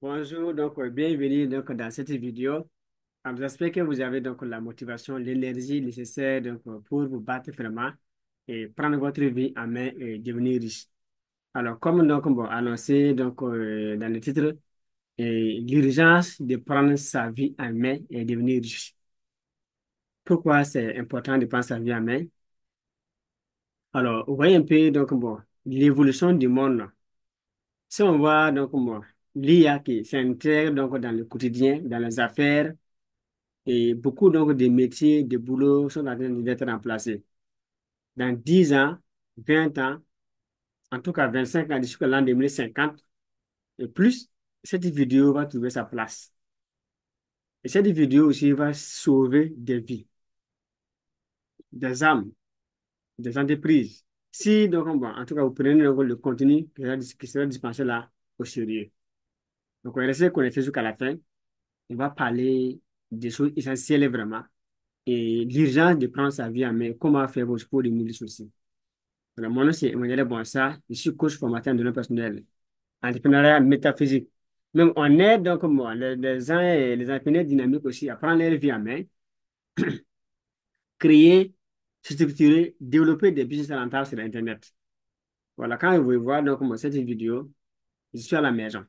Bonjour, bienvenue dans cette vidéo. J'espère que vous avez la motivation, l'énergie nécessaire pour vous battre vraiment et prendre votre vie en main et devenir riche. Alors, comme annoncé dans le titre, l'urgence de prendre sa vie en main et devenir riche. Pourquoi c'est important de prendre sa vie en main? Alors, vous voyez un peu l'évolution du monde. Si on voit l'IA qui s'intègre dans le quotidien, dans les affaires. Et beaucoup de métiers, de boulot sont en train d'être remplacés. Dans 10 ans, 20 ans, en tout cas 25 ans, jusqu'à l'an 2050 et plus, cette vidéo va trouver sa place. Et cette vidéo aussi va sauver des vies, des âmes, des entreprises. Si, en tout cas, vous prenez le contenu qui sera dispensé là au sérieux. Donc, on restez connecté jusqu'à la fin. On va parler des choses essentielles vraiment et l'urgence de prendre sa vie en main, comment faire pour diminuer ceci. Alors, mon nom, c'est Emmanuel Bonsa. Je suis coach formateur en données personnelles, entrepreneuriat métaphysique. Même on aide moi, les gens et les entrepreneurs dynamiques aussi à prendre leur vie en main, créer, structurer, développer des business rentables sur Internet. Voilà, quand vous voulez voir cette vidéo, je suis à la maison.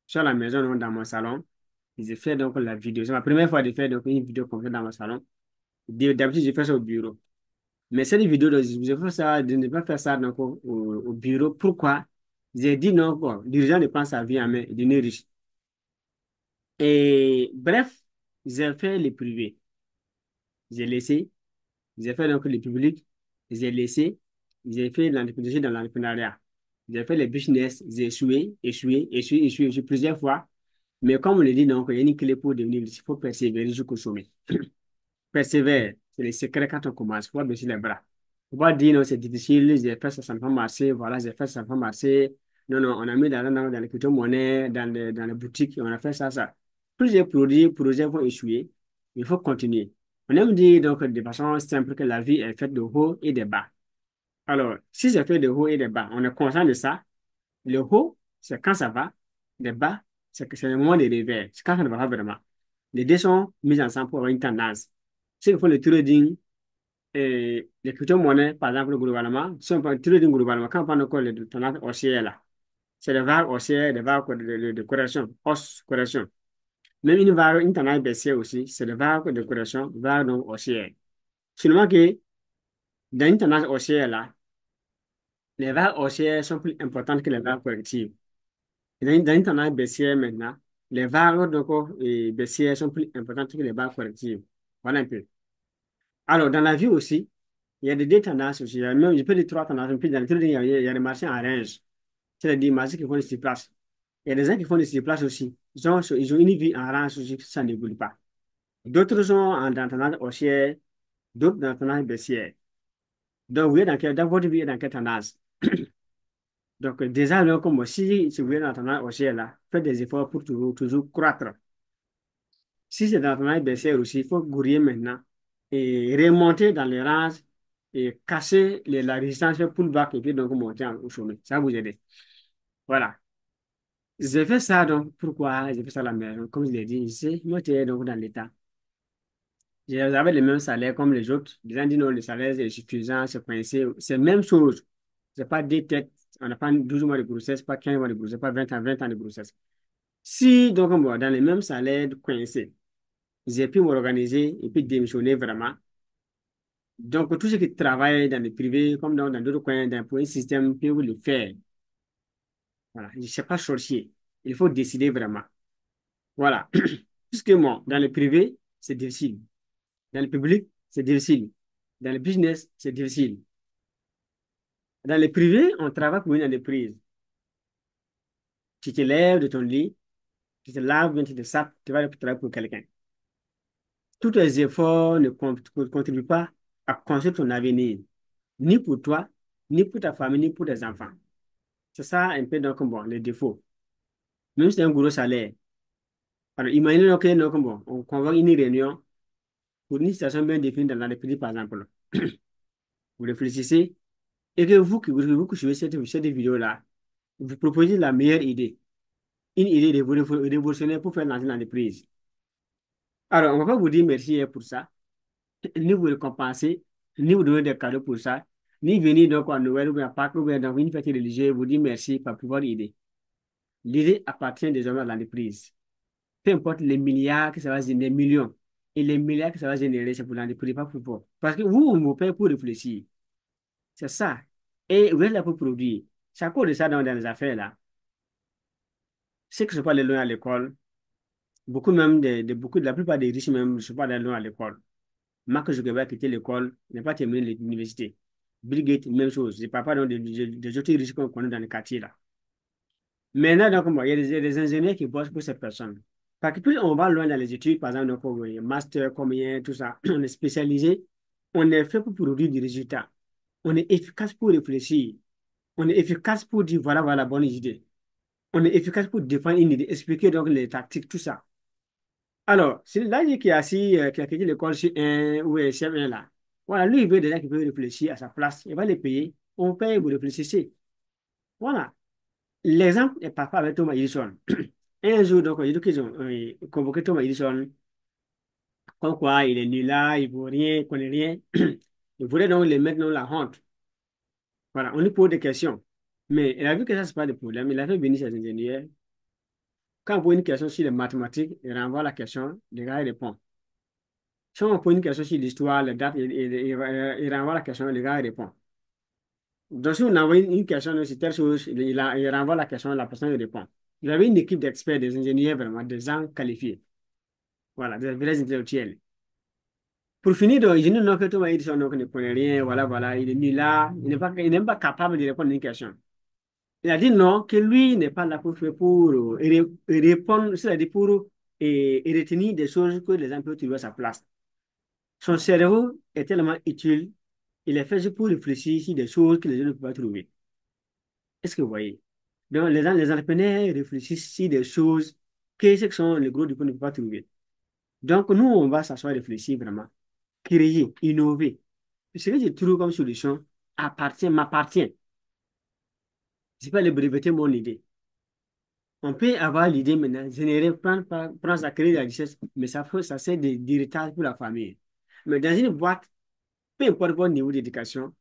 Je suis à la maison dans mon salon. J'ai fait la vidéo. C'est ma première fois de faire une vidéo complète dans mon salon. D'habitude, je fais ça au bureau. Mais cette vidéo, je fais ça, de ne pas faire ça au bureau. Pourquoi? J'ai dit non, bon, dirigeant ne prend sa vie en main, il devient riche. Et bref, j'ai fait le privé. J'ai laissé. J'ai fait le public. J'ai laissé. J'ai fait l'entrepreneuriat dans l'entrepreneuriat. J'ai fait le business. J'ai échoué plusieurs fois. Mais comme on le dit, donc, il y a une clé pour devenir riche. Il faut persévérer jusqu'au sommet. Persévère, c'est le secret quand on commence. Il faut baisser les bras. On va dire non, c'est difficile, j'ai fait ça, ça ne va pas marcher, voilà, j'ai fait ça, ça ne va pas marcher. Non, non, on a mis dans les crypto-monnaies, dans les boutiques, on a fait ça, ça. Plusieurs projets vont échouer. Il faut continuer. On aime dire donc de façon simple que la vie est faite de hauts et de bas. Alors, si c'est fait de hauts et de bas, on est conscient de ça. Le haut, c'est quand ça va. Le bas, c'est que c'est le moment de réveil. C'est quand ça ne va pas vraiment. Les deux sont mis ensemble pour avoir une tendance. Ceux qui font le trading, et les crypto-monnaies, par exemple, globalement, si on parle trading globalement, quand on parle encore de tendance haussière là, c'est des vagues haussières, des vagues de correction, hausse, correction. Même une tendance baissière aussi, c'est des vagues de correction, vagues donc haussières. Seulement que dans une tendance haussière là, les vagues haussières sont plus importantes que les vagues correctives. Et dans une tendance baissière maintenant, les vagues donc, baissières sont plus importantes que les vagues correctives. Voilà un peu. Alors, dans la vie aussi, il y a des deux tendances aussi. Il y a même, je peux dire trois tendances. Puis dans le trading, il y a des marchés en range. C'est-à-dire des marchés qui font des place. Il y a des gens qui font des place aussi. Ils ont une vie en range aussi, ça ne bouge pas. D'autres sont dans la tendance haussière, d'autres dans la tendance baissière. Donc, vous êtes dans votre vie, dans quelle tendance? Donc, déjà, là, comme si vous êtes dans la tendance haussière, là, faites des efforts pour toujours croître. Si c'est dans la baissière aussi, il faut courir maintenant et remonter dans les rangs et casser la résistance, faire pullback et puis donc monter au sommet. Ça va vous aider. Voilà. J'ai fait ça donc, pourquoi j'ai fait ça à la maison? Comme je l'ai dit, ici, moi, j'étais donc dans l'État. J'avais le même salaire comme les autres. Les gens disent non, le salaire est suffisant, c'est coincé. C'est la même chose. C'est pas des têtes. On n'a pas 12 mois de grossesse, pas 15 mois de grossesse, pas 20 ans de grossesse. Si donc, bon, dans les mêmes salaires coincés, j'ai pu m'organiser et puis démissionner vraiment. Donc, tous ceux qui travaillent dans le privé, comme dans d'autres coins, pour un système, peuvent le faire. Voilà. Je ne sais pas sorcier. Il faut décider vraiment. Voilà. Puisque moi, dans le privé, c'est difficile. Dans le public, c'est difficile. Dans le business, c'est difficile. Dans le privé, on travaille pour une entreprise. Tu te lèves de ton lit, tu te laves, tu te sapes, tu vas travailler pour quelqu'un. Tous tes efforts ne contribuent pas à construire ton avenir, ni pour toi, ni pour ta famille, ni pour tes enfants. C'est ça un peu donc, bon, les défauts. Même si c'est un gros salaire. Alors, imaginez que on convoque une réunion pour une situation bien définie dans l'entreprise, par exemple. Vous réfléchissez et que vous qui suivez cette vidéo-là, vous proposez la meilleure idée. une idée révolutionnaire pour faire lancer l'entreprise. Alors, on ne va pas vous dire merci pour ça, ni vous récompenser, ni vous donner des cadeaux pour ça, ni venir donc à Noël ou bien à Pâques ou bien dans une fête religieuse vous dire merci par pouvoir idée. L'idée appartient désormais à l'entreprise. Peu importe les milliards que ça va générer, les millions, et les milliards que ça va générer, c'est pour l'entreprise, pas pour vous. Parce que vous, on vous paye pour réfléchir. C'est ça. Et vous êtes là pour produire. C'est à cause de ça dans les affaires là. Ceux qui ne sont pas allés loin à l'école, beaucoup même, beaucoup, la plupart des riches même ne sont pas allés loin à l'école. Mark Zuckerberg a quitté l'école, n'a pas terminé l'université. Bill Gates, même chose. Je ne parle pas donc des autres riches qu'on connaît dans le quartier là. Maintenant, donc, il y a des ingénieurs qui bossent pour ces personnes. Parce que plus on va loin dans les études, par exemple, donc, master, combien, tout ça, on est spécialisé, on est fait pour produire des résultats. On est efficace pour réfléchir. On est efficace pour dire voilà, voilà, bonne idée. On est efficace pour défendre une idée, expliquer donc les tactiques, tout ça. Alors, c'est là qui est assis, qui a quitté l'école chez un ou un chef un là. Voilà, lui, il veut des gens qui peuvent réfléchir à sa place. Il va les payer. On paye, vous réfléchissez. Voilà. L'exemple est parfois avec Thomas Edison. Un jour, donc, ils ont convoqué Thomas Edison, comme quoi il est nul là, il ne vaut rien, il ne connaît rien. Il voulait donc les mettre dans la honte. Voilà, on lui pose des questions. Mais il a vu que ça, ce n'est pas de problème. Il a fait venir ses ingénieurs. Quand on pose une question sur les mathématiques, il renvoie la question, le gars il répond. Si on pose une question sur l'histoire, les dates, il renvoie la question, le gars il répond. Donc, si on envoie une question sur telle chose, il renvoie la question, la personne il répond. Il avait une équipe d'experts, des ingénieurs, vraiment, des gens qualifiés. Voilà, des vrais intellectuels. Pour finir, donc, je ne que Thomas Edison donc, ne connaît rien, voilà, voilà, il est mis là, il n'est même pas capable de répondre à une question. Il a dit non, que lui n'est pas là pour répondre, c'est-à-dire pour retenir des choses que les gens peuvent trouver à sa place. Son cerveau est tellement utile, il est fait juste pour réfléchir sur des choses que les gens ne peuvent pas trouver. Est-ce que vous voyez? Donc, les entrepreneurs réfléchissent sur des choses que ceux qui sont les gros du coup ne peuvent pas trouver. Donc, nous, on va s'asseoir et réfléchir vraiment, créer, innover. Ce que je trouve comme solution m'appartient. Je ne peux pas le breveter mon idée. On peut avoir l'idée maintenant, générer, prendre sa créer de la richesse, mais ça sert d'héritage pour la famille. Mais dans une boîte, peu importe votre niveau d'éducation,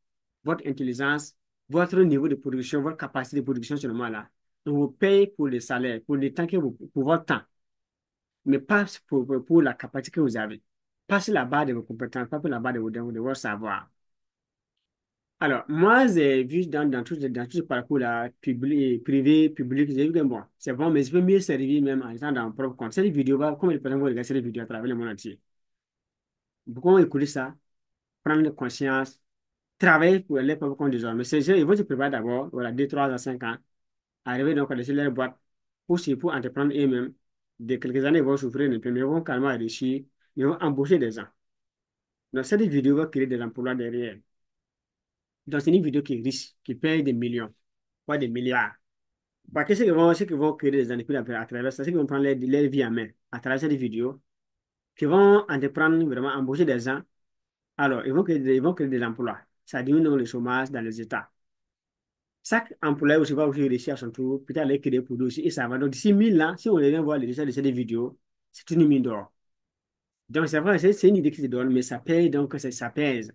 votre intelligence, votre niveau de production, votre capacité de production seulement là, on vous paye pour le salaire, pour le temps que vous, pour votre temps, mais pas pour la capacité que vous avez. Pas sur la base de vos compétences, pas pour la base de votre savoir. Alors, moi, j'ai vu dans tout ce parcours-là, privé, public, j'ai vu que bon, c'est bon, mais je peux mieux servir même en étant dans mon propre compte. Cette vidéo, comme les personnes vont regarder cette vidéo à travers le monde entier. Beaucoup vont écouter ça, prendre conscience, travailler pour les propres comptes des hommes. Mais ces gens, ils vont se préparer d'abord, voilà, 2, 3 à 5 ans, arriver donc à laisser leur boîte pour entreprendre eux-mêmes. De quelques années, ils vont souffrir un peu, mais ils vont carrément réussir, ils vont embaucher des gens. Donc, cette vidéo va créer des emplois derrière. Donc, c'est une vidéo qui est riche, qui paye des millions, pas des milliards. Parce que ceux qui vont créer des entreprises à travers ça, ceux qui vont prendre leur vie en main à travers cette vidéo, qui vont entreprendre vraiment embaucher des gens, alors ils vont créer de l'emploi. Ça diminue donc le chômage dans les États. Chaque employé aussi va aussi réussir à son tour, peut-être aller créer pour lui aussi, et ça va. Donc d'ici 1000 ans, si on vient voir les résultats de cette vidéo, c'est une mine d'or. Donc c'est vrai, c'est une idée qui se donne, mais ça paye, donc ça pèse.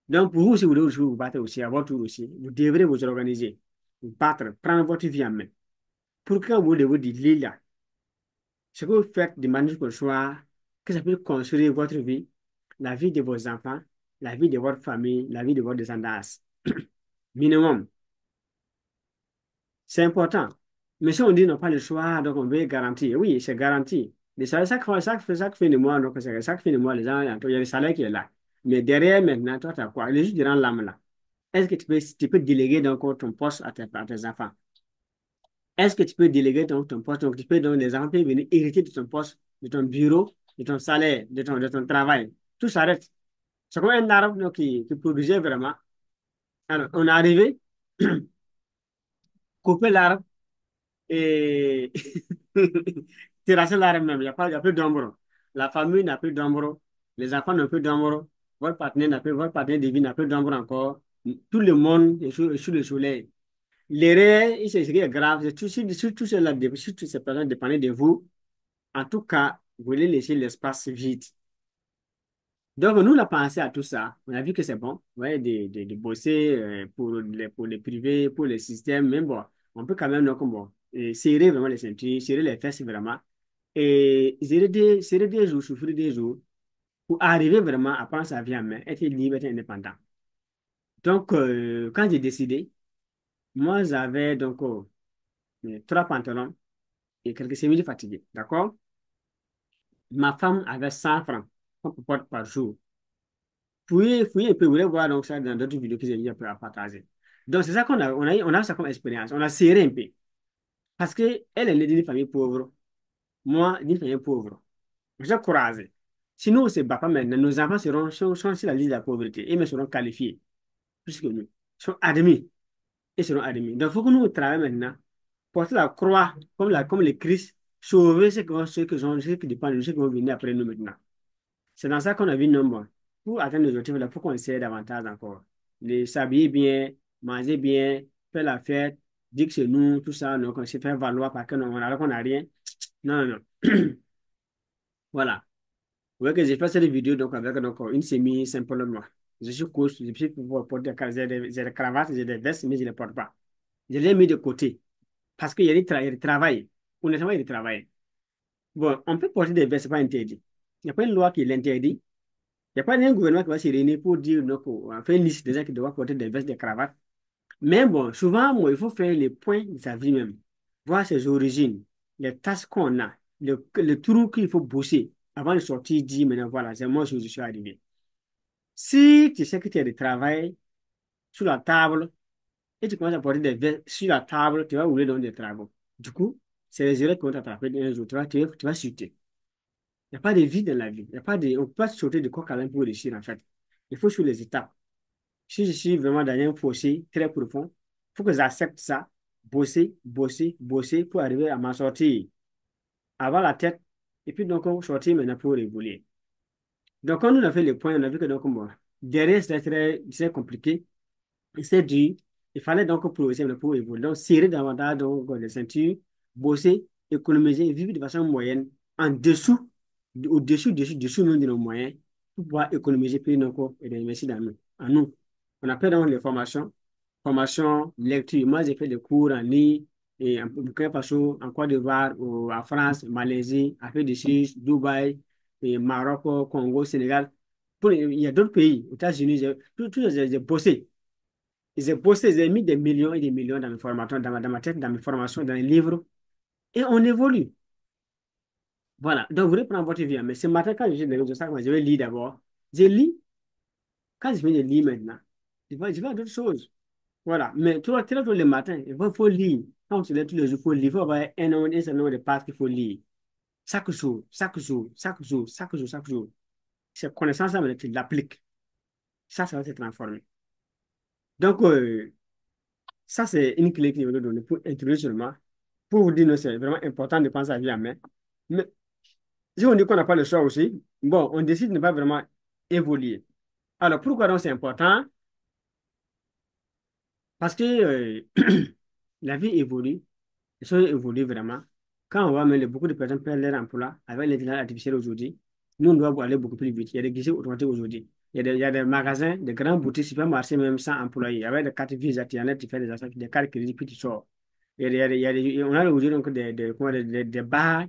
Donc pour vous, si vous voulez aussi vous battre aussi, à votre tour aussi, vous devrez vous organiser, vous battre, prendre votre vie en main. Pour que vous devez dire là, ce que vous faites de manière que soit, que ça peut construire votre vie, la vie de vos enfants, la vie de votre famille, la vie de votre descendance. Minimum. C'est important. Mais si on dit non, pas le choix, donc on veut garantir. Oui, c'est garanti. Les salaires, chaque fin de mois, donc chaque fin de mois, les gens, il y a le salaire qui est là. Mais derrière, maintenant, toi, tu as quoi? Il est juste durant l'âme là. Est-ce que tu peux déléguer donc ton poste à tes enfants? Est-ce que tu peux déléguer ton poste? Donc, tu peux, donc, les enfants peuvent venir hériter de ton poste, de ton bureau, de ton salaire, de ton travail. Tout s'arrête. C'est comme un arbre donc, qui produisait vraiment. Alors, on est arrivé, couper l'arbre et terrasser l'arbre même. Il y a plus d'ombre. La famille n'a plus d'ombre. Les enfants n'ont plus d'ombre. Votre partenaire de vie n'a plus d'ombre encore. Tout le monde est sous le soleil. L'erreur, ce qui est grave, c'est tout cela, toutes ces personnes dépendent de vous. En tout cas, vous voulez laisser l'espace vide. Donc, nous, on a pensé à tout ça. On a vu que c'est bon, ouais, de bosser pour les privés, pour les systèmes. Mais bon, on peut quand même, donc, bon, serrer vraiment les ceintures, serrer les fesses vraiment. Et serrer des jours, souffrir des jours, pour arriver vraiment à prendre sa vie en main, être libre, être indépendant. Donc, quand j'ai décidé, moi, j'avais donc trois pantalons et quelques semaines fatigués. D'accord? Ma femme avait 100 francs qu'on peut porter par jour. Fouillez un peu, vous voulez voir donc ça dans d'autres vidéos que j'ai mis un peu à partager. Donc, c'est ça on a ça comme expérience. On a serré un peu. Parce que elle est née d'une famille pauvre. Moi, d'une famille pauvre. J'ai courage. Si nous, on ne se bat pas maintenant, nos enfants sont sur la liste de la pauvreté et me seront qualifiés, plus que nous. Ils sont admis et seront admis. Donc, il faut que nous travaillions maintenant, porter la croix comme le Christ, sauver ceux qui dépendent de nous, ceux qui vont venir après nous maintenant. C'est dans ça qu'on a vu nombre. Pour atteindre nos objectifs, il faut qu'on essaie davantage encore. S'habiller bien, manger bien, faire la fête, dire que c'est nous, tout ça, donc on se fait valoir parce alors qu'on n'a rien. Non, non, non. Voilà. Vous voyez que j'ai fait cette vidéo donc, avec donc, une chemise simplement. Je suis coach, je suis pour porter j'ai des cravates, j'ai des vestes, mais je ne les porte pas. Je les ai mis de côté parce qu'il y a il y a du travail. Honnêtement, il y a du travail. Bon, on peut porter des vestes, c'est pas interdit. Il n'y a pas une loi qui l'interdit. Il n'y a pas un gouvernement qui va se réunir pour dire, donc, on fait une liste des gens qui doivent porter des vestes, des cravates. Mais bon, souvent, moi, il faut faire les points de sa vie même, voir ses origines, les tâches qu'on a, le trou qu'il faut bosser avant de sortir, dire maintenant, voilà, c'est moi, je suis arrivé. Si tu sais que tu as du travail sur la table et tu commences à porter des vestes sur la table, tu vas rouler dans des travaux. Du coup, c'est les erreurs qui vont t'attraper un jour. Tu vas chuter. Il n'y a pas de vie dans la vie. Il y a pas de, on ne peut pas sauter de coq à l'âne pour réussir, en fait. Il faut suivre les étapes. Si je suis vraiment dans un fossé très profond, il faut que j'accepte ça, bosser, bosser, bosser pour arriver à m'en sortir, avoir la tête, et puis donc on sortir maintenant pour évoluer. Donc, quand on a fait le point, on a vu que donc, bon, derrière, c'était très compliqué, c'est dur. Il fallait donc progresser pour évoluer. Donc, serrer davantage donc, les ceintures, bosser, économiser, vivre de façon moyenne, en dessous, dessous même de nos moyens, pour pouvoir économiser, puis donc, et d'investir dans nous. En nous. On appelle donc les formations, formation, lecture. Moi, j'ai fait des cours en ligne, et en Burkina Faso, en Côte d'Ivoire, en France, Malaisie, Afrique du Sud, Dubaï, et Maroc, Congo, Sénégal. Il y a d'autres pays, aux États-Unis, j'ai bossé. J'ai bossé, j'ai mis des millions et des millions dans mes formations, dans ma tête, dans mes formations, dans les livres, et on évolue. Voilà. Donc, vous voulez prendre votre vie, mais ce matin, quand je suis dans les réseaux, je vais lire d'abord. Je lis. Quand je viens de lire maintenant, je vais à d'autres choses. Voilà. Mais très tôt le matin, faut lire. Quand on se lève tous les jours, il faut lire. Il faut avoir un certain nombre de pages qu'il faut lire. Chaque jour, chaque jour, chaque jour, chaque jour, chaque jour. Ces connaissances-là, maintenant, tu l'appliques. Ça va se transformer. Donc, ça, c'est une clé que je vais vous donner pour introduire seulement. Pour vous dire, non, c'est vraiment important de penser à vie en main. Mais si on dit qu'on n'a pas le choix aussi, bon, on décide de ne pas vraiment évoluer. Alors, pourquoi donc c'est important? Parce que la vie évolue, les choses évoluent vraiment. Quand on voit même beaucoup de personnes perdre leur emploi avec l'intelligence artificielle aujourd'hui, nous, on doit aller beaucoup plus vite. Il y a des guichets automatiques aujourd'hui. Il y a des magasins, des grands boutiques, supermarchés même sans employés. Avec des cartes Visa, tu en tu fais des achats, des cartes crédit, puis tu sors. On a aujourd'hui donc des bars,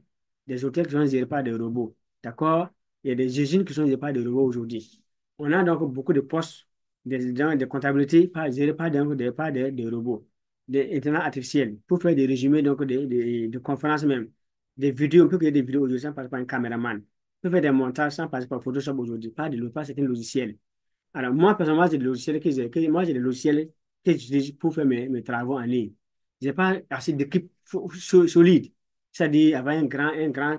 des hôtels qui sont gérés par des robots. D'accord? Il y a des usines qui sont gérées par des robots aujourd'hui. On a donc beaucoup de postes, des comptabilités gérées par des robots, des intelligences artificielles, pour faire des résumés donc de conférences même. Des vidéos, on peut créer des vidéos aujourd'hui sans passer par un caméraman. On peut faire des montages sans passer par Photoshop aujourd'hui, pas certains logiciels. Alors, moi, personnellement, j'ai des logiciels que j'utilise pour faire mes travaux en ligne. Je n'ai pas assez d'équipe solide, c'est-à-dire avoir un grand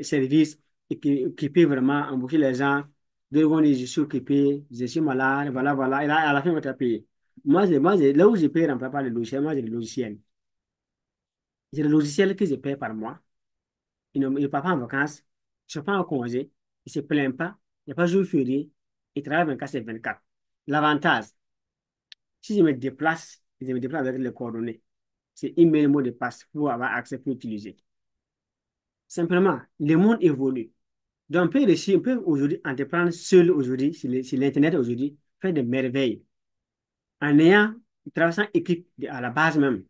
service qui peut vraiment embaucher les gens. Deux vont dire, je suis occupé, je suis malade, voilà, voilà. Et là, à la fin, on va te payer. Là où je paye, remplace pas les logiciels, moi, j'ai des logiciels. J'ai des logiciels que je paye par mois. Il ne part pas en vacances, il ne sont pas en congé, il ne se plaint pas, il n'y a pas de jour férié, il travaille 24 sur 24. L'avantage, si je me déplace, je me déplace avec les coordonnées. C'est email, mot de passe pour avoir accès pour utiliser. Simplement, le monde évolue. Donc, on peut réussir, on peut aujourd'hui entreprendre seul aujourd'hui, sur l'Internet aujourd'hui, faire des merveilles. En ayant, traversant équipe à la base même.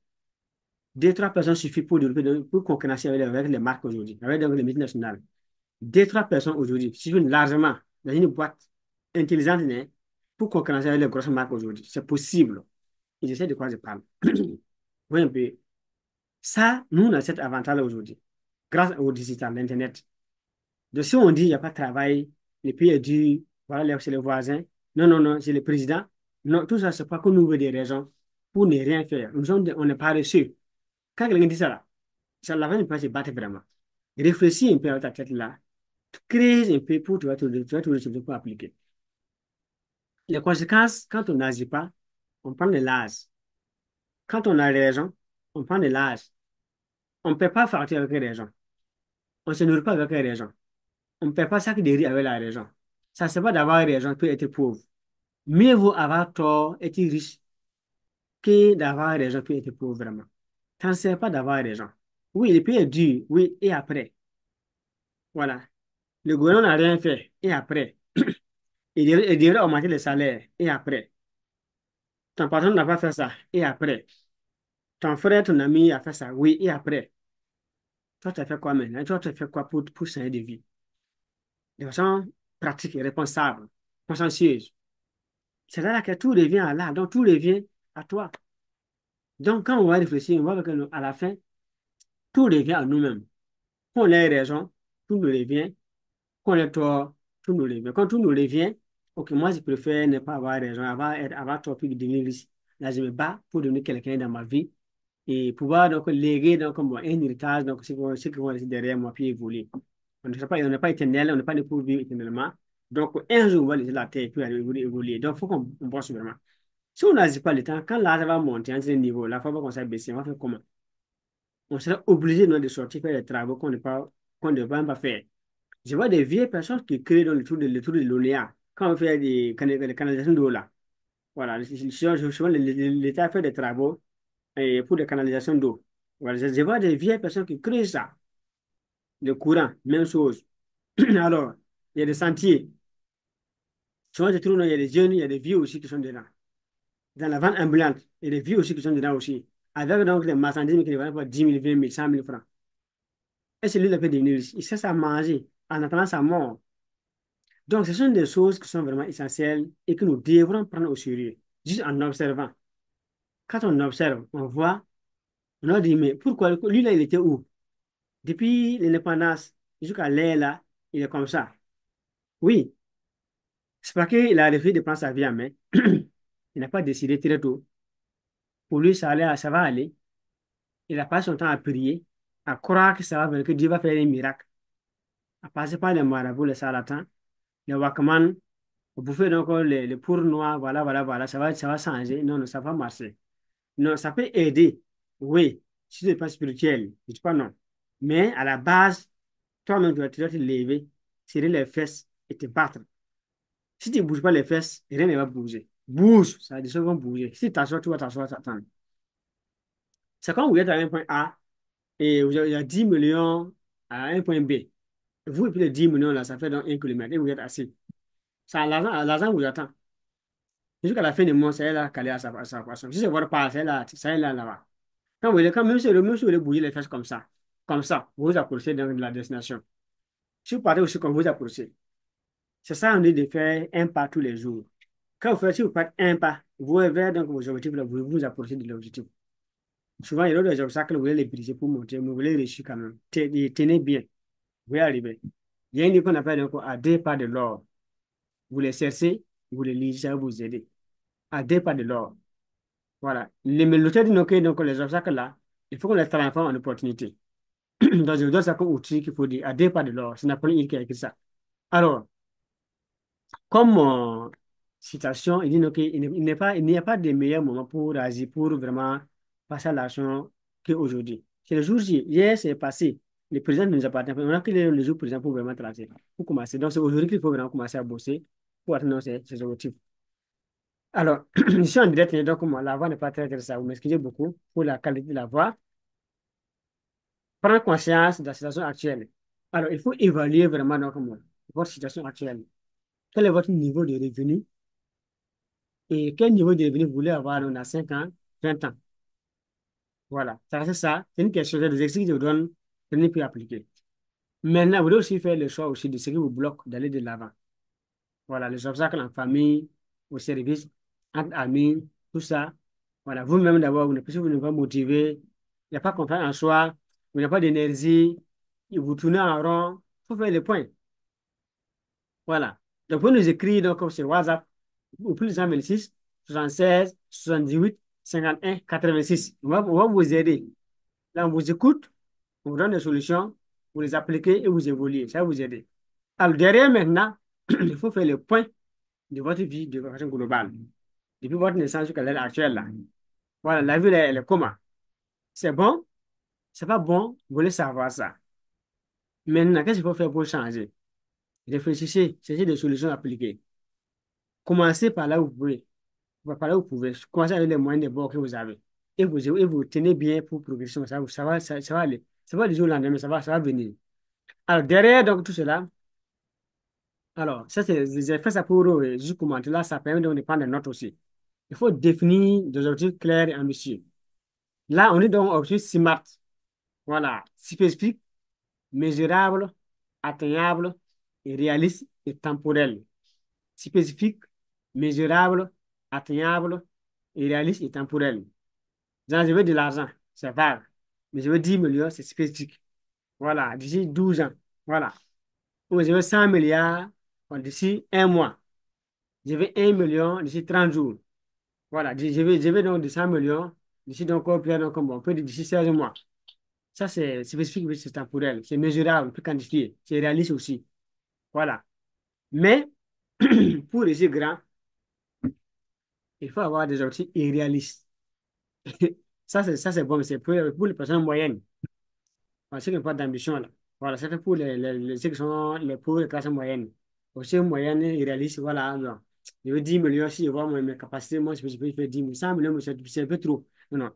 Deux, trois personnes suffisent pour développer, pour concurrencer avec les marques aujourd'hui, avec donc, les multinationales. Deux, trois personnes aujourd'hui suffisent largement dans une boîte intelligente hein, pour concurrencer avec les grosses marques aujourd'hui. C'est possible. Et je sais de quoi je parle. Oui, un peu. Ça, nous, on a cet avantage-là aujourd'hui, grâce au digital, l'Internet. De si on dit qu'il n'y a pas de travail, le pays est dur, voilà, c'est les voisins. Non, non, non, c'est le président. Non, tout ça, c'est pas qu'on nous veut des raisons pour ne rien faire. On n'est pas reçu. Quand quelqu'un dit ça, là, ça la ne pas se battre vraiment. Réfléchis un peu à ta tête là. Crée un peu pour tu vas trouver ce pour appliquer. Les conséquences, quand on n'agit pas, on prend de l'âge. Quand on a raison, on prend de l'âge. On ne peut pas partir avec raison. On ne se nourrit pas avec raison. On ne peut pas s'acquérir avec la raison. Ça, c'est pas d'avoir raison peut être pauvre. Mieux vaut avoir tort, être riche, que d'avoir raison peut être pauvre vraiment. Ça ne sert pas d'avoir raison. Oui, le pays est dur, oui, et après. Voilà. Le gouvernement n'a rien fait, et après. Il devrait augmenter les salaires, et après. Ton patron n'a pas fait ça, et après. Ton frère, ton ami a fait ça, oui, et après. Toi, tu as fait quoi maintenant? Toi, tu as fait quoi pour changer de vie? De façon pratique et responsable, consciencieuse. C'est là que tout revient à là, donc tout revient à toi. Donc, quand on va réfléchir, on va voir qu'à la fin, tout revient à nous-mêmes. Qu'on ait raison, tout nous revient. Qu'on ait tort, tout nous revient. Quand tout nous revient, ok, moi, je préfère ne pas avoir raison, avoir tort, puis devenir riche. Là, je me bats pour devenir quelqu'un dans ma vie et pouvoir donc léguer donc, bon, un héritage, donc ce qui vont rester derrière moi, puis évoluer. On n'est pas éternel, on n'est pas né pour vivre éternellement. Donc, un jour, on va laisser la terre, puis aller évoluer. Donc, il faut qu'on bosse vraiment. Si on n'agit pas le temps, quand l'âge va monter à ce niveau, la fois va commencer à baisser, on va faire comment? On sera obligé de sortir faire des travaux qu'on ne va même pas faire. Je vois des vieilles personnes qui créent dans le trou de l'ONEA. Quand on fait des canalisations d'eau là. Voilà, souvent l'État fait des travaux pour des canalisations d'eau. Voilà, je vois des vieilles personnes qui créent ça. Le courant, même chose. Alors, il y a des sentiers. Souvent, je trouve, il y a des jeunes, il y a des vieux aussi qui sont dedans. Dans la vente ambulante, il y a des vieux aussi qui sont dedans aussi. Avec donc les marchandises qui vendent pour 10 000, 20 000, 100 000 francs. Et c'est lui qui peut devenir riche. Il sait à manger en attendant sa mort. Donc, ce sont des choses qui sont vraiment essentielles et que nous devrons prendre au sérieux, juste en observant. Quand on observe, on voit, on a dit, mais pourquoi lui là, il était où? Depuis l'indépendance jusqu'à l'ère là, il est comme ça. Oui, c'est parce qu'il a refusé de prendre sa vie en main. Il n'a pas décidé très tôt. Pour lui, ça va aller. Il a passé son temps à prier, à croire que ça va venir, que Dieu va faire un miracle. À passer par les marabouts, les charlatans, les wakman, vous pouvez donc les pour noirs, voilà, voilà, voilà, ça va changer. Non, non, ça va marcher. Non, ça peut aider. Oui, si tu n'es pas spirituel, je ne dis pas non. Mais à la base, toi-même, tu dois te lever, serrer les fesses et te battre. Si tu ne bouges pas les fesses, rien ne va bouger. Bouge, ça, des choses vont bouger. Si tu t'assois, tu vas t'asseoir, t'attends. C'est quand vous êtes à un point A et il y a 10 millions à un point B. Vous et puis les 10 millions là, ça fait donc 1 kilomètre et vous êtes assis. Ça, l'argent vous attend. Jusqu'à la fin du mois, ça est là, calé à sa poisson. Si c'est votre part, ça est là, là-bas. Même si vous voulez bouger les fesses comme ça, vous vous approchez de la destination. Si vous partez aussi comme vous approchez. C'est ça, on dit de faire un pas tous les jours. Quand vous faites, si vous faites un pas, vous vers donc vos objectifs, là, vous vous approchez de l'objectif. Souvent, il y a des obstacles, vous voulez les briser pour monter, mais vous voulez réussir quand même. Tenez bien, vous y arriver. Il y a une livre qu'on appelle donc à deux pas de l'or. Vous les cherchez, vous les lisez, ça va vous aider. À deux pas de l'or. Voilà. Mais l'auteur dit donc les obstacles là, il faut qu'on les transforme en opportunités. Donc, je vous donne ça comme outil qu'il faut dire à deux pas de l'or. C'est Napoléon Hill qui a écrit ça. Alors, comme citation, il dit donc, il n'y a pas de meilleur moment pour agir, pour vraiment passer à l'action qu'aujourd'hui. C'est le jour J. Hier, c'est passé. Le président ne nous appartient pas. On a que le jour présent pour vraiment tracer, pour commencer. Donc, c'est aujourd'hui qu'il faut vraiment commencer à bosser pour atteindre ces objectifs. Alors, je suis en direct, donc moi, la voix n'est pas très ça. Vous m'excusez beaucoup pour la qualité de la voix. Prendre conscience de la situation actuelle. Alors, il faut évaluer vraiment donc, moi, votre situation actuelle. Quel est votre niveau de revenu et quel niveau de revenu vous voulez avoir dans 5 ans, 20 ans. Voilà, ça c'est ça. C'est une question des exercices que je vous donne, je n'ai plus appliquer. Maintenant, vous devez aussi faire le choix aussi de ce qui vous bloque d'aller de l'avant. Voilà, les obstacles en famille, au service, entre amis, tout ça. Voilà, vous-même d'abord, vous n'êtes pas motivé, il n'y a pas confiance en soi, vous n'avez pas d'énergie, et vous tournez en rond, il faut faire le point. Voilà. Donc, vous nous écrire donc, comme sur WhatsApp, au plus 126, 76, 78, 51, 86. On va vous aider. Là, on vous écoute, on vous donne des solutions, vous les appliquez et vous évoluez. Ça va vous aider. Alors, derrière maintenant, il faut faire le point de votre vie de façon globale. Depuis votre naissance jusqu'à l'heure actuelle, là. Voilà, la vie, elle est comment? C'est bon? C'est pas bon? Vous voulez savoir ça. Maintenant, qu'est-ce qu'il faut faire pour changer? Réfléchissez, cherchez des solutions appliquées. Commencez par là où vous pouvez. Par là où vous pouvez. Commencez avec les moyens de bord que vous avez. Et vous tenez bien pour progresser. Ça va aller. Ça va aller du jour au lendemain, ça va venir. Alors, derrière donc, tout cela, alors, ça, c'est, j'ai fait ça pour juste commenter là, ça permet donc de prendre des notes aussi. Il faut définir des objectifs clairs et ambitieux. Là, on est donc objectif SMART. Voilà, spécifique, mesurable, atteignable, et réaliste et temporel. Spécifique, mesurable, atteignable, et réaliste et temporel. Genre, je veux de l'argent, c'est vague. Mais je veux 10 millions, c'est spécifique. Voilà, d'ici 12 ans. Voilà. Ou je veux 100 milliards d'ici un mois. Je veux 1 million d'ici 30 jours. Voilà, je veux donc de 100 millions d'ici donc, donc, bon, on peut dire d'ici 16 mois. Ça, c'est spécifique, mais c'est temporel. C'est mesurable, on peut quantifier. C'est réaliste aussi. Voilà. Mais, pour réussir grand, il faut avoir des outils irréalistes. Ça, c'est bon, mais c'est pour les personnes moyennes. Voilà, ceux qui n'ont pas d'ambition, là. Voilà, ça fait pour ceux qui sont pour les classes moyennes. Aussi, moyenne, irréaliste, voilà. Non. Je veux 10 millions, si je vois mes capacités, moi, je peux faire 10 millions. 100 millions, mais c'est un peu trop. Non, non.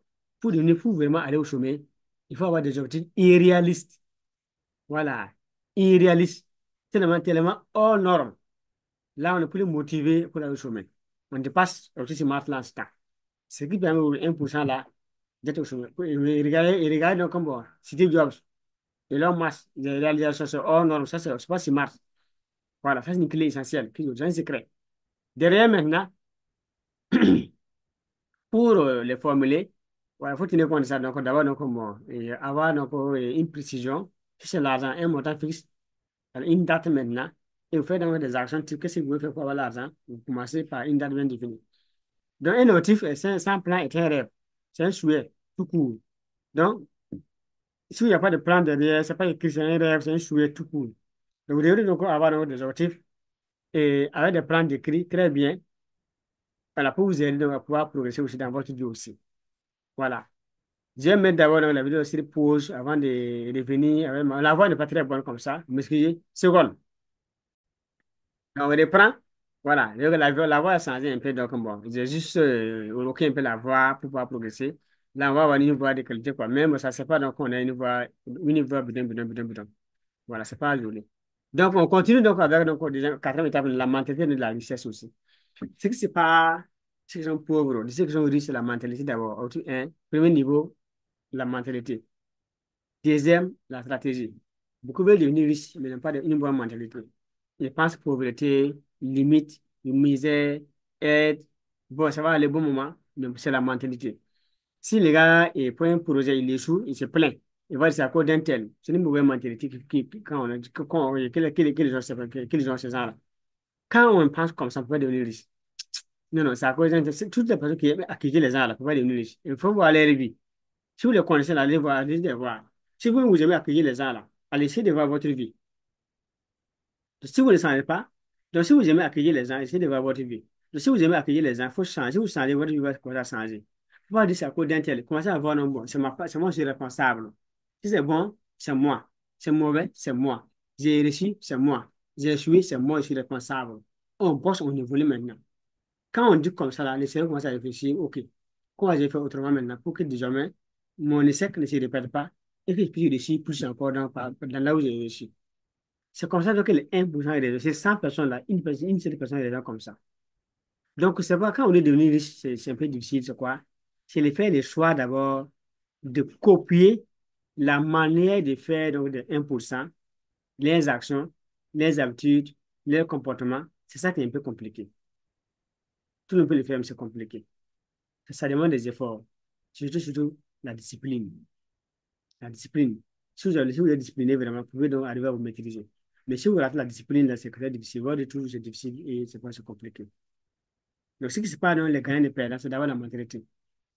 Pour vraiment aller au sommet, il faut avoir des objectifs irréalistes. Voilà. Irréalistes. Tellement hors norme. Là, on est plus motivé pour aller au sommet. On dépasse l'objectif Mars là, c'est ce qui permet au 1% là d'être au sommet. Et regardez donc comme bon, Steve Jobs, Elon Musk, les réalisations sont hors norme. Ça, c'est pas si Mars. Voilà, ça, c'est une clé essentielle. Puis, c'est un secret. Derrière maintenant, pour les formuler, voilà, il faut tenir compte de ça. Donc, d'abord, donc, bon, et avoir donc, une précision. Si c'est l'argent, un montant fixe, alors, une date maintenant, et vous faites donc des actions type, qu'est-ce que vous pouvez faire pour avoir l'argent? Vous commencez par une date bien définie. Donc, un objectif, sans plan est un rêve. C'est un souhait, tout court. Donc, s'il n'y a pas de plan derrière, c'est pas écrit, c'est un rêve, c'est un souhait tout court. Donc, vous devez donc avoir donc, des objectifs et avec des plans décrits très bien, voilà, pour vous aider donc, à pouvoir progresser aussi dans votre vie aussi. Voilà. Je vais mettre d'abord dans la vidéo aussi de pause avant de revenir. La voix n'est pas très bonne comme ça. Vous m'excusez. Seconde. Donc, on reprend. Voilà. La voix a changé un peu. Donc, bon, j'ai juste bloqué un peu la voix pour pouvoir progresser. Là, on va avoir une voix de qualité, quoi. Même ça, c'est pas donc on a une voix bidon, bidon, bidon, bidon. Voilà, c'est pas joli. Donc, on continue donc avec donc, déjà, quatrième étape de la mentalité de la richesse aussi. C'est que c'est pas ceux qui sont pauvres, ceux qui sont riches, c'est la mentalité d'abord. Premier niveau, la mentalité. Deuxième, la stratégie. Beaucoup veulent devenir riches, mais n'ont pas une bonne mentalité. Ils pensent pauvreté, limite, misère, aide. Bon, ça va aller bon moment, mais c'est la mentalité. Si les gars pour un projet, il échoue, il se plaint. Il va dire c'est à cause d'un tel. C'est une mauvaise mentalité quand on a dit que les gens, que les gens, ces gens-là. Quand on pense comme ça, on peut pas devenir riche. Non, non, c'est à cause d'un tel. Toutes les personnes qui aiment accueillir les gens, là, ne peuvent pas devenir riches. Il faut voir leur vie. Si vous les connaissez, là, allez voir, allez les voir. Si vous aimez accueillir les gens, là, allez essayer de voir votre vie. Si vous ne savez pas, donc si vous aimez accueillir les gens, essayez de voir votre vie. Donc si vous aimez accueillir les gens, il faut changer. Si vous changez, votre vie va commencer à changer. Il ne faut pas dire c'est à cause d'un tel. Commencez à voir non bon. C'est moi, je suis responsable. Si c'est bon, c'est moi. C'est mauvais, c'est moi. J'ai réussi, c'est moi. J'ai échoué, c'est moi, je suis responsable. On bosse, on évolue maintenant. Quand on dit comme ça, là, le cerveau commence à réfléchir, OK, comment j'ai fait autrement maintenant pour que désormais mon échec ne se répète pas et que je puisse réussir plus encore dans là où j'ai réussi. C'est comme ça donc, que les 1% est réussi. C'est 100 personnes là, une seule personne est déjà comme ça. Donc, c'est pas quand on est devenu riche, c'est un peu difficile, c'est quoi? C'est de faire les choix d'abord de copier la manière de faire donc, de 1%, les actions, les habitudes, leurs comportements. C'est ça qui est un peu compliqué. Tout le monde peut le faire, mais c'est compliqué. Ça demande des efforts. Surtout la discipline. La discipline. Si vous êtes discipliné, vraiment, vous pouvez donc arriver à vous maîtriser. Mais si vous ratez la discipline, là, c'est très difficile. Voir de tout, c'est difficile et c'est pas c'est compliqué. Donc, ce qui se passe dans les gagnants et les perdants, c'est d'abord la mentalité.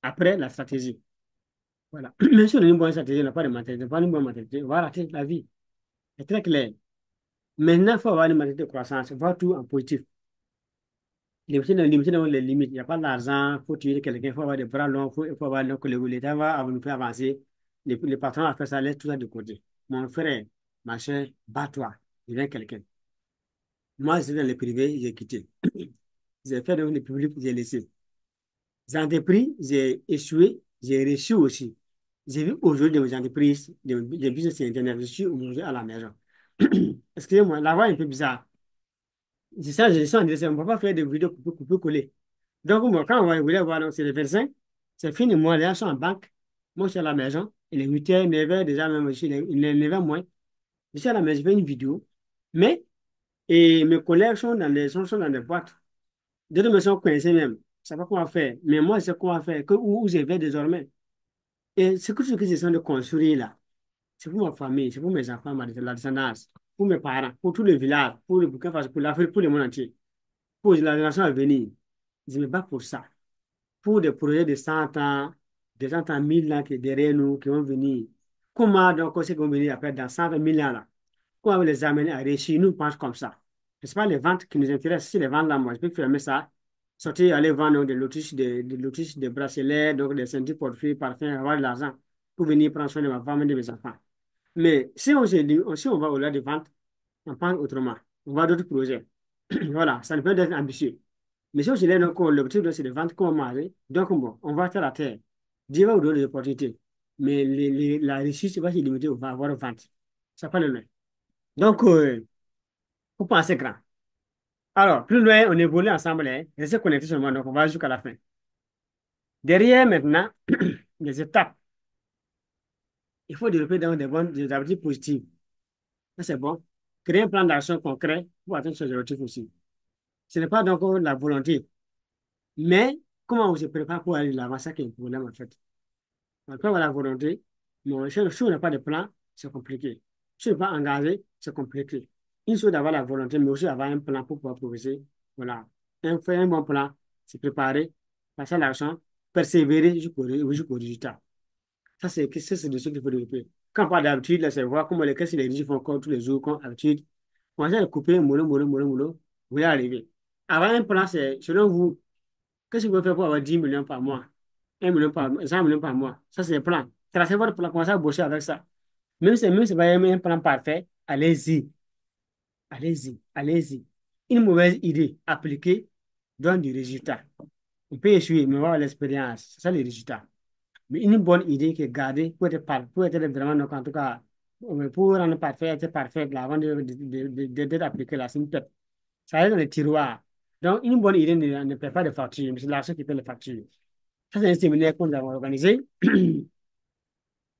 Après, la stratégie. Voilà. Même si on a une bonne stratégie, on n'a pas de mentalité, pas une bonne mentalité, on va rater la vie. C'est très clair. Maintenant, il faut avoir une mentalité de croissance, voir tout en positif. Limiter les limites. Il n'y a pas d'argent, il faut tuer quelqu'un, il faut avoir des bras longs, il faut avoir donc, l'État va nous faire avancer. Les patrons a fait ça, laisse tout ça de côté. Mon frère, ma chère, bats-toi, deviens quelqu'un. Moi, j'étais dans le privé, j'ai quitté. J'ai fait donc le public, j'ai laissé. J'ai entrepris, j'ai échoué, j'ai réussi aussi. J'ai vu aujourd'hui des entreprises, des business sur Internet, je suis aujourd'hui à la maison. Excusez-moi, la voix est un peu bizarre. C'est ça, je suis en direct, on ne peut pas faire des vidéos couper-coller. Donc, moi, quand on voulait voir, donc, c'est le 25, c'est fini, moi, les gens sont en banque, moi, je suis à la maison, il est 8h, 9h, déjà, même, il est 9h moins. Je suis à la maison, je fais une vidéo, mais, et mes collègues sont dans des boîtes. D'autres me sont coincés même, je ne sais pas comment faire, mais moi, je sais comment faire, où je vais désormais. Et ce que j'essaie de construire là, c'est pour ma famille, c'est pour mes enfants, la descendance, pour mes parents, pour tout le village, pour le Burkina Faso, pour l'Afrique, pour le monde entier, pour la génération à venir. Je me bats pour ça. Pour des projets de 100 ans, de 100 ans, 1000 ans qui est derrière nous, qui vont venir. Comment donc, ceux qui vont venir après dans 100 ans, 1000 ans là? Comment on va les amener à réussir? Nous, on pense comme ça. Ce n'est pas les ventes qui nous intéressent. Si les ventes là, moi, je peux fermer ça, sortir, aller vendre donc, des lotus, des bracelets, donc des ceintures portefeuilles, parfums, avoir de l'argent pour venir prendre soin de ma femme et de mes enfants. Mais si on va au-delà des ventes, on pense autrement. On voit d'autres projets. Voilà, ça ne peut être ambitieux. Mais si on se dit donc l'objectif, c'est de vendre comme manger, donc bon, on va faire la terre. Dieu va vous donner des opportunités. Mais la réussite, c'est pas si limité, on va avoir une vente. Ça pas le même. Donc, faut penser grand. Alors, plus loin, on évolue ensemble, hein, restez connectés seulement, donc on va jusqu'à la fin. Derrière, maintenant, les étapes. Il faut développer donc des habitudes positives. Ça, c'est bon. Créer un plan d'action concret pour atteindre ses objectifs aussi. Ce n'est pas donc la volonté, mais comment on se prépare pour aller de l'avant, ça qui est le problème en fait. On peut avoir la volonté, mais si on n'a pas de plan, c'est compliqué. Si on n'est pas engagé, c'est compliqué. Il faut d'avoir la volonté, mais aussi avoir un plan pour pouvoir progresser. Voilà. Faire un bon plan, se préparer, passer à l'action, persévérer jusqu'au résultat. Ça, c'est de ce qu'il faut développer. Quand on parle d'habitude, là, c'est voir comment qu'est-ce que les gens font encore tous les jours, comme habitude. Commencez à couper, mollo, mollo, mollo, mollo, vous allez arriver. Avoir un plan, c'est, selon vous, qu'est-ce que vous pouvez faire pour avoir 10 millions par mois? 1 million par mois, 100 millions par mois. Ça, c'est le plan. Tracez votre plan, commencez à bosser avec ça. Même si c'est pas un plan parfait, allez-y. Allez-y. Allez-y. Une mauvaise idée appliquée donne du résultat. On peut échouer, mais on va avoir l'expérience. C'est ça le résultat. Mais une bonne idée qui est gardée pour être vraiment, donc, en tout cas, pour rendre parfait, être parfait, là, avant d'être appliqué, là, c'est une tête. Ça reste dans les tiroirs. Donc, une bonne idée ne paie pas de facture, mais c'est l'argent qui paie les factures. Ça, c'est un séminaire que nous avons organisé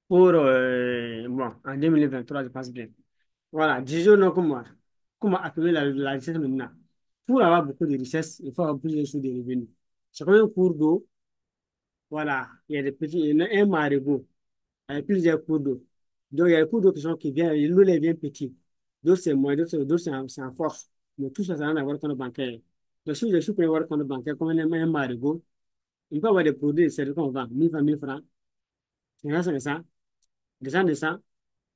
pour, bon, en 2023, je pense bien. Voilà, disons donc comment accumuler la richesse maintenant. Pour avoir beaucoup de richesse, il faut avoir plusieurs sources de revenus. C'est comme un cours d'eau. Voilà, il y a des petits, il y en a un marigot avec plusieurs cours d'eau. Donc, il y a des cours d'eau qui viennent, l'eau les vient petit. D'autres, c'est moins, d'autres, c'est en force. Mais tout ça, ça va avoir compte bancaire. Donc, si je suis pour avoir compte bancaire, comme un marigot, il peut avoir des produits, c'est qu'on vend, 1000 francs, 1000 francs, 500, 200,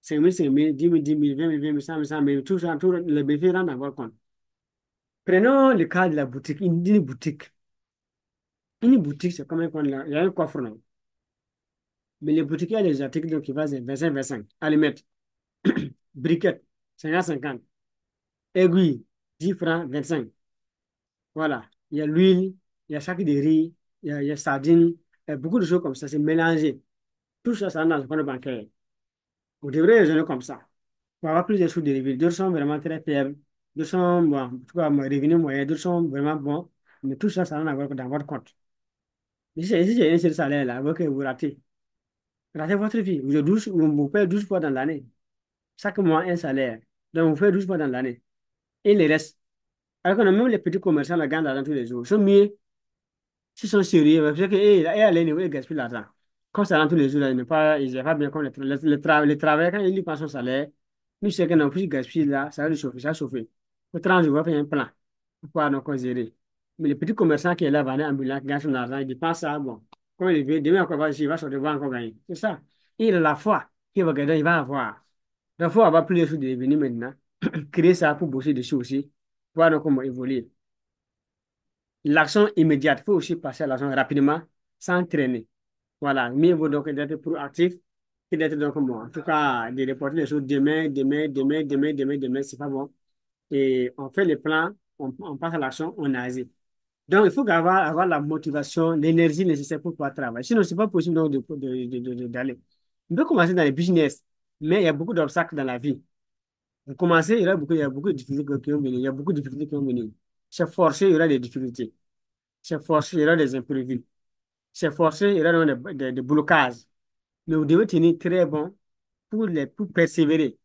5000, 5000, 10 000, 10 000, 20 000, 20 000, 100 000, 100 000, tout ça, tout le bénéfice rentre dans votre compte. Prenons le cas de la boutique, une boutique. Une boutique, c'est comme un compte, il y a un coffre, non? Mais les boutiques, il y a des articles donc, qui valent 25, allumettes, briquettes, 50, aiguilles, 10 francs, 25. Voilà. Il y a l'huile, il y a sac de riz, il y a sardines, beaucoup de choses comme ça, c'est mélangé. Tout ça, ça rentre dans le compte bancaire. Vous devrez raisonner comme ça. Pour avoir plus de sous-dérivés, d'autres sont vraiment très faibles, d'autres sont, bon, en tout cas, revenus moyens, d'autres sont vraiment bons, mais tout ça, ça rentre dans votre compte. Si j'ai un seul salaire là, ok, vous ratez votre vie. Vous payez 12 fois dans l'année. Chaque mois, un salaire. Donc, vous faites 12 fois dans l'année. Et le reste. Alors que même les petits commerçants la gagnent l'argent tous les jours. Ils sont mieux s'ils sont sérieux. Parce que, à niveau, ils gaspillent l'argent. Comme ça, dans tous les jours, là, ils n'est pas bien comme le travail. Quand il prend son salaire, lui, c'est que non, plus il gaspille là, ça va le chauffer, ça va chauffer. Au 30 jours, il va faire un plan pour pouvoir donc gérer. Mais les petits commerçants qui est là, vendeur ambulant, qui gagne son argent, il dépense ça, bon. Comme il veut, demain, encore, il va sortir, il va encore gagner. C'est ça. Et il a la foi qu'il va gagner, il va avoir. Donc, il faut avoir plus de choses de revenus maintenant. Créer ça pour bosser dessus aussi. Voir donc comment évoluer. L'action immédiate, il faut aussi passer à l'action rapidement, sans traîner. Voilà, mieux vaut donc d'être proactif que d'être donc moi. En tout cas, de reporter les choses demain, c'est pas bon. Et on fait les plans, on passe à l'action, on agit. Donc, il faut avoir la motivation, l'énergie nécessaire pour pouvoir travailler. Sinon, c'est pas possible donc d'aller. On peut commencer dans les business, mais il y a beaucoup d'obstacles dans la vie. Pour commencer, il y a beaucoup de difficultés qui vont venir. Il y a beaucoup de difficultés qui vont venir. C'est forcé, il y aura des difficultés. C'est forcé, il y aura des imprévus. C'est forcé, il y aura des blocages. Mais vous devez tenir très bon pour persévérer.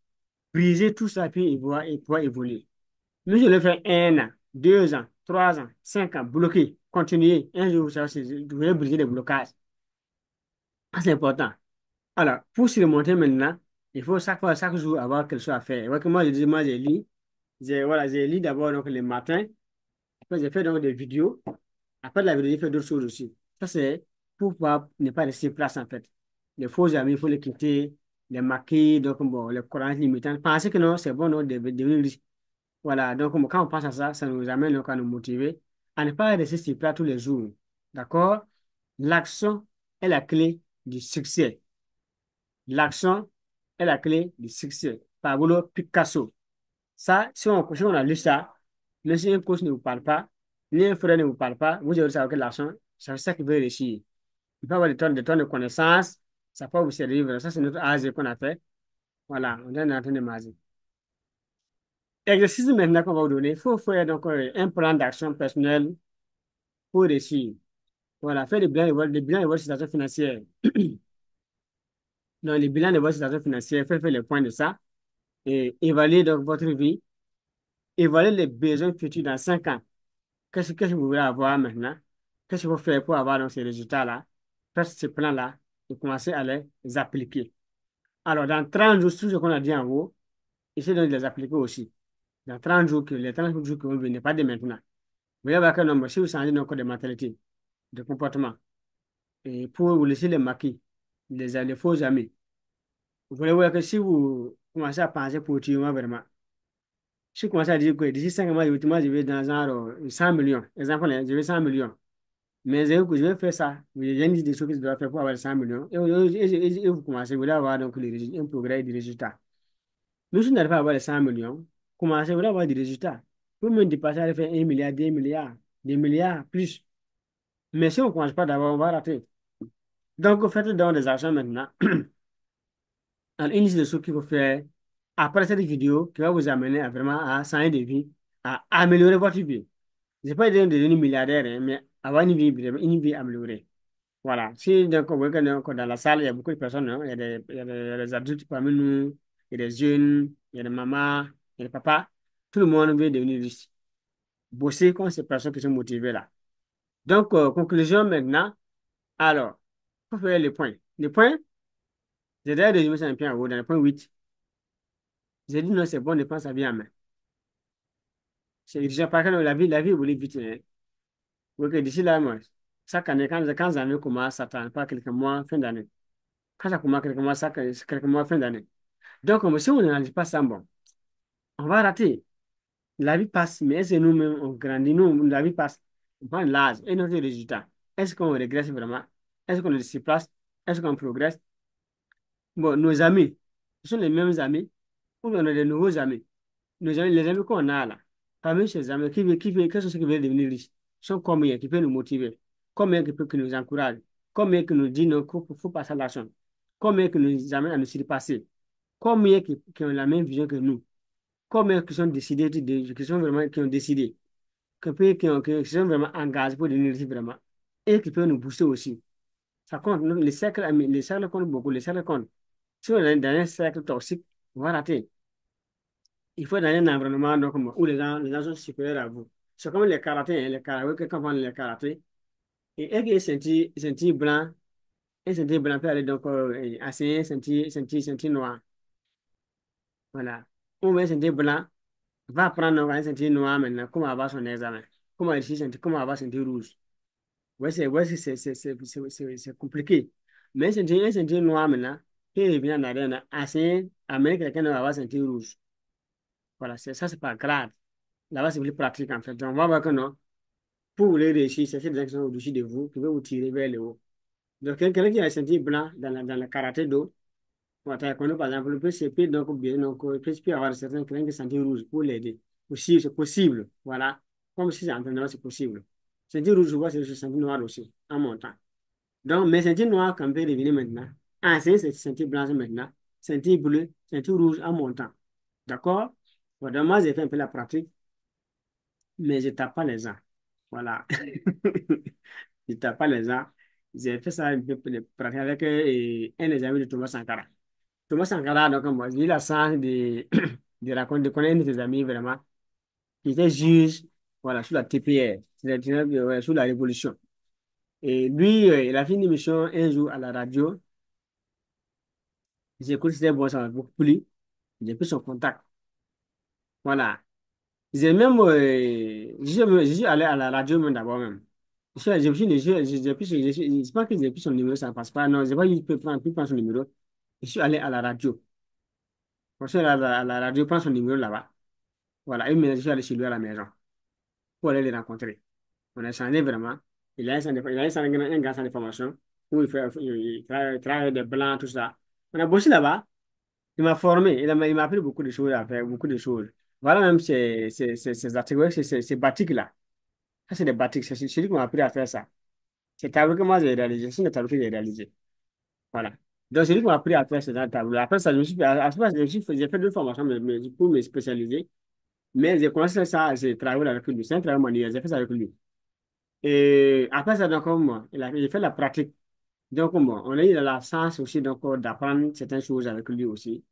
Briser tout ça, puis et pouvoir évoluer. Mais je le fais 1 an, 2 ans, 3 ans, 5 ans, bloqué, continuer. Un jour, vous allez briser des blocages. Ça, c'est important. Alors, pour se remonter maintenant, il faut chaque jour avoir quelque chose à faire. Ouais, que moi, je dis, moi, j'ai lu. Voilà, j'ai lu d'abord donc, le matin. Après, j'ai fait donc des vidéos. Après la vidéo, j'ai fait d'autres choses aussi. Ça, c'est pour pouvoir ne pas rester place, en fait. Les faux amis, il faut les quitter, les maquiller, donc bon, les croyances limitantes. Penser que non, c'est bon non, de devenir riche. Voilà, donc bon, quand on pense à ça, ça nous amène donc à nous motiver à ne pas rester sur place tous les jours. D'accord? L'action est la clé du succès. L'action est la clé du succès. Pablo Picasso. Ça, si on a lu ça, même si un coach ne vous parle pas, ni un frère ne vous parle pas, vous allez savoir que l'action, c'est ça qui veut réussir. Il peut y avoir des tonnes de connaissances, ça peut vous servir. Ça, c'est notre âge qu'on a fait. Voilà, on est en train de maser. Exercice maintenant qu'on va vous donner, il faut faire donc un plan d'action personnel pour réussir. Voilà, faire des bilans de votre situation financière. Donc, les bilans de votre situation financière, faire les points de ça et évaluer donc votre vie, évaluer les besoins futurs dans 5 ans. Qu'est-ce que vous voulez avoir maintenant? Qu'est-ce qu'il faut faire pour avoir donc, ces résultats-là? Faire ces plans-là et commencer à les appliquer. Alors, dans 30 jours, tout ce qu'on a dit en haut, essayez donc de les appliquer aussi. Dans 30 jours, les 30 jours qui vont venir, pas dès maintenant. Vous allez voir que non, si vous changez donc de mentalité, de comportement, et pour vous laisser les maquis, les faux amis, vous allez voir que si vous commencez à penser positivement vraiment, si vous commencez à dire que d'ici 5 mois, je vais dans genre 100 millions, exemple, je vais 100 millions. Mais je vais faire ça. J'ai une liste de choses que je dois faire pour avoir les 100 millions. Et vous commencez, vous allez avoir donc un progrès et des résultats. Mais si vous n'arrivez pas à avoir les 100 millions, commencez, vous allez avoir des résultats. Vous même dépasser à faire 1 milliard, 2 milliards, des milliards plus. Mais si on ne commence pas d'abord, on va rater. Donc, vous faites donc des actions maintenant. Alors, une liste de choses qu'il faut faire après cette vidéo qui va vous amener à vraiment à changer de vie, à améliorer votre vie. Je n'ai pas dit de devenir milliardaire, hein, mais avoir une vie améliorée. Voilà. Si donc, on voit que donc, dans la salle, il y a beaucoup de personnes, hein. Il y a des adultes parmi nous, il y a des jeunes, il y a des mamans, il y a des papas. Tout le monde veut devenir riche. Bosser comme ces personnes qui sont motivées là. Donc, conclusion maintenant. Alors, il faut faire les points. Les points, j'ai déjà résumé ça un peu en haut, dans le point 8. J'ai dit non, c'est bon, dépense sa vie en main. C'est déjà pas que la vie évolue vite, hein. Ok, d'ici là, moi, chaque année, quand les années commencent, ça attend pas quelques mois, fin d'année. Quand ça commence quelques mois, quelques mois, fin d'année. Donc, si on n'analyse pas ça, bon, on va rater. La vie passe, mais est-ce que nous-mêmes, on grandit, nous, la vie passe, on prend l'âge et notre résultat. Est-ce qu'on régresse vraiment? Est-ce qu'on se place? Est-ce qu'on progresse? Bon, nos amis, ce sont les mêmes amis, ou bien on a des nouveaux amis. Les amis qu'on a là, parmi ces amis, quels sont ceux qui veulent devenir riches? sont combien qui peuvent nous motiver, combien qui nous encouragent, combien qui nous disent non, qu'il faut passer à l'action, combien qui nous amènent à nous surpasser, combien qui ont la même vision que nous, combien qui sont décidés, qui sont vraiment, qui ont décidé, qui sont vraiment engagés pour devenir ici vraiment, et qui peuvent nous booster aussi. Ça compte, les cercles comptent beaucoup, les cercles comptent. Si on est dans un cercle toxique, on va rater. Il faut être dans un environnement donc, où les gens sont supérieurs à vous. C'est comme les karatés, hein, les karatés, quelqu'un prend les karatés, et un qui est blanc, un sentier blanc peut aller donc enseigner sentier noir. Voilà. Ou bien sentier blanc va apprendre donc, un sentier noir maintenant, comment avoir son examen, comment avoir sentier rouge. Ouais, c'est compliqué. Mais un sentier noir maintenant, qui revient en arrière, enseigner, amener quelqu'un à avoir sentier rouge. Voilà, ça, c'est pas grave. Là-bas, c'est plus pratique en fait. Donc, on va voir que non. Pour vous réussir, c'est des gens qui sont au-dessus de vous, qui veulent vous tirer vers le haut. Donc, quelqu'un qui a un sentier blanc dans le karaté d'eau, on va taekwondo, par exemple, le peut donc bien, donc, il peut avoir certains qui ont un sentier rouge pour l'aider. Aussi, c'est possible. Voilà. Comme si c'est entraînement, c'est possible. Sentier rouge, je vois, c'est le sentier noir aussi, en montant. Donc, mes sentiers noirs, quand on peut revenir maintenant, enseigner ces sentiers blancs maintenant, sentier bleu, sentier rouge en montant. D'accord? Voilà, moi, j'ai fait un peu la pratique, mais je tape pas les gens. Voilà. Je tape pas les gens. J'ai fait ça un peu de pratique avec un des amis de Thomas Sankara. Thomas Sankara, donc, moi, j'ai eu la chance de, de connaître un de ses amis vraiment, qui était juge, voilà, sous la TPR, c'est-à-dire, ouais, sous la Révolution. Et lui, il a fait une émission un jour à la radio. J'écoute, c'était bon, ça m'a beaucoup plu. J'ai pris son contact. Voilà. J'ai même, je suis allé à la radio même d'abord même. J'ai pris, j'ai pris, je pense que j'ai pris son numéro, ça ne passe pas. Non, j'ai pas eu, pu prendre son numéro. Je suis allé à la radio. Je suis allé à la radio, prendre son numéro là-bas. Voilà, une minute, je suis allé chez lui à la maison pour aller les rencontrer. On a échangé vraiment. Il a un grand centre de formation où il travaille des blancs, tout ça. On a bossé là-bas. Il m'a formé, il m'a appris beaucoup de choses à faire, beaucoup de choses. Voilà même ces articles, ouais, ces batiks-là. Ça, c'est des batiks, c'est lui qui m'a appris à faire ça. C'est tableau que moi j'ai réalisé, c'est le tableau que j'ai réalisé. Voilà. Donc, c'est lui qui m'a appris à faire ce tableau. Après ça, j'ai fait deux formations pour me spécialiser. Mais j'ai commencé ça, j'ai travaillé avec lui. C'est un travail manuel, j'ai fait ça avec lui. Et après ça, donc, moi, il fait la pratique. Donc, bon, on a eu la chance aussi donc, d'apprendre certaines choses avec lui aussi.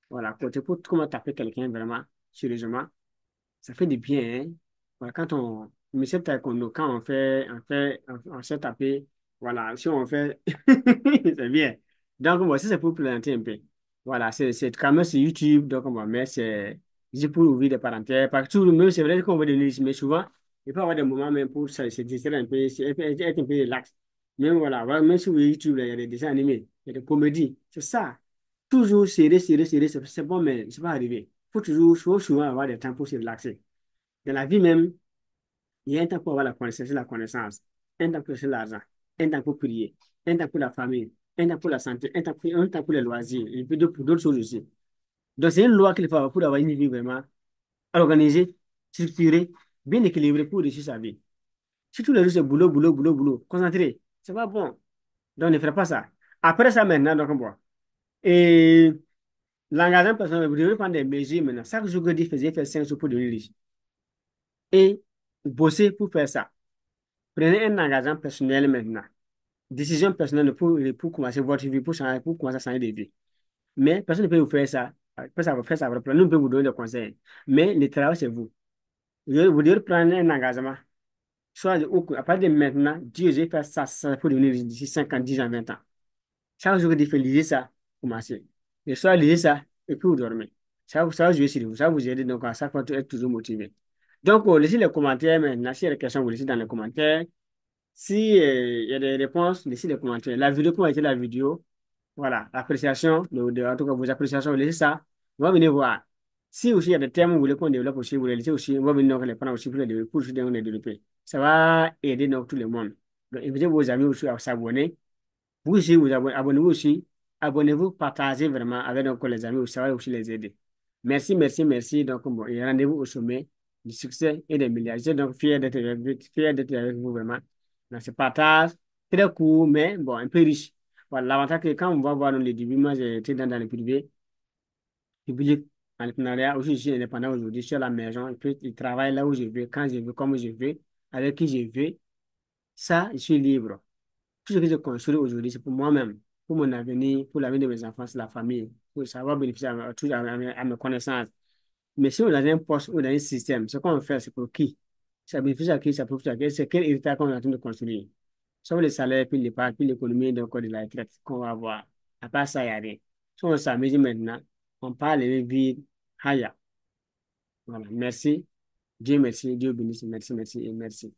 Voilà, côté pour comment taper quelqu'un vraiment, sérieusement, ça fait du bien. Hein. Voilà, mais c'est taekwondo, quand on sait taper, voilà, si on fait, c'est bien. Donc, bon, ça c'est pour planter un peu. Voilà, c'est quand même sur YouTube, donc, bon, mais c'est juste pour ouvrir des parenthèses. Parce que même c'est vrai qu'on veut devenir ici, mais souvent, il peut y avoir des moments même pour se distraire un peu, être un peu relax. Même voilà, voilà, même sur YouTube, là, il y a des dessins animés, il y a des comédies, c'est ça. Toujours serré, c'est bon, mais c'est pas arrivé. Faut souvent avoir des temps pour se relaxer. Dans la vie même, il y a un temps pour avoir la connaissance, un temps pour chercher l'argent, un temps pour prier, un temps pour la famille, un temps pour la santé, un temps pour les loisirs, et puis pour d'autres choses aussi. Donc, c'est une loi qu'il faut avoir pour avoir une vie vraiment organisée, structurée, bien équilibrée pour réussir sa vie. Si tous les jours c'est boulot, boulot, boulot, boulot, concentré, c'est pas bon. Donc, ne ferait pas ça. Après ça, maintenant, donc, bon. Et l'engagement personnel, vous devez prendre des mesures maintenant. Chaque jour que vous faisiez faire 5 jours pour devenir riche. Et bosser pour faire ça. Prenez un engagement personnel maintenant. Décision personnelle pour commencer votre vie, pour commencer à changer de vie. Mais personne ne peut vous faire ça. Personne ne peut faire ça à votre place. Nous, on peut vous donner des conseils. Mais le travail, c'est vous. Vous devez prendre un engagement. Soit à partir de maintenant, Dieu, je vais faire ça pour devenir riche d'ici 5 ans, 10 ans, 20 ans. Chaque jour que tu fais, lisez ça, commencez. Le soir, lisez ça, et puis vous dormez. Ça va jouer sur vous, ça va vous aider donc à chaque fois être toujours motivé. Donc, laissez les commentaires maintenant. S'il y a des questions, vous laissez dans les commentaires. Si il y a des réponses, laissez les commentaires. La vidéo, comment a été la vidéo? Voilà, l'appréciation, en tout cas vos appréciations, laissez ça. On va venir voir. Si aussi il y a des thèmes que vous voulez qu'on développe aussi, vous les laissez aussi. On va venir donc les prendre aussi pour aussi les développer. Ça va aider donc tout le monde. Donc, invitez vos amis aussi à s'abonner. Vous aussi, abonnez-vous aussi. Abonnez-vous, partagez vraiment avec donc, les amis, ça va aussi les aider. Merci, merci, merci. Donc, bon, et rendez-vous au sommet. du succès et des milliards. Je suis donc fier d'être avec vous vraiment dans ce partage très court, mais bon, un peu riche. Voilà, l'avantage que quand on va voir dans les débuts, moi j'ai été dans le privé, public, entrepreneuriat. Aujourd'hui, je suis indépendant aujourd'hui, je suis à la maison, je travaille là où je veux, quand je veux, comme je veux, avec qui je veux. Ça, je suis libre. Tout ce que je construis aujourd'hui, c'est pour moi-même, pour mon avenir, pour l'avenir de mes enfants, c'est la famille, pour savoir bénéficier à mes connaissances. Mais si on a un poste ou dans un système, ce qu'on fait, c'est pour qui? Ça bénéficie à qui? Ça profite à qui? C'est quel héritage qu'on est en train de construire? Sauf les salaires, puis les parts, puis l'économie donc, de la retraite qu'on va avoir. À part ça, il n'y a rien. Si on s'amuse maintenant, on parle de vie haya. Voilà. Merci. Dieu merci. Dieu bénisse. Merci, merci et merci.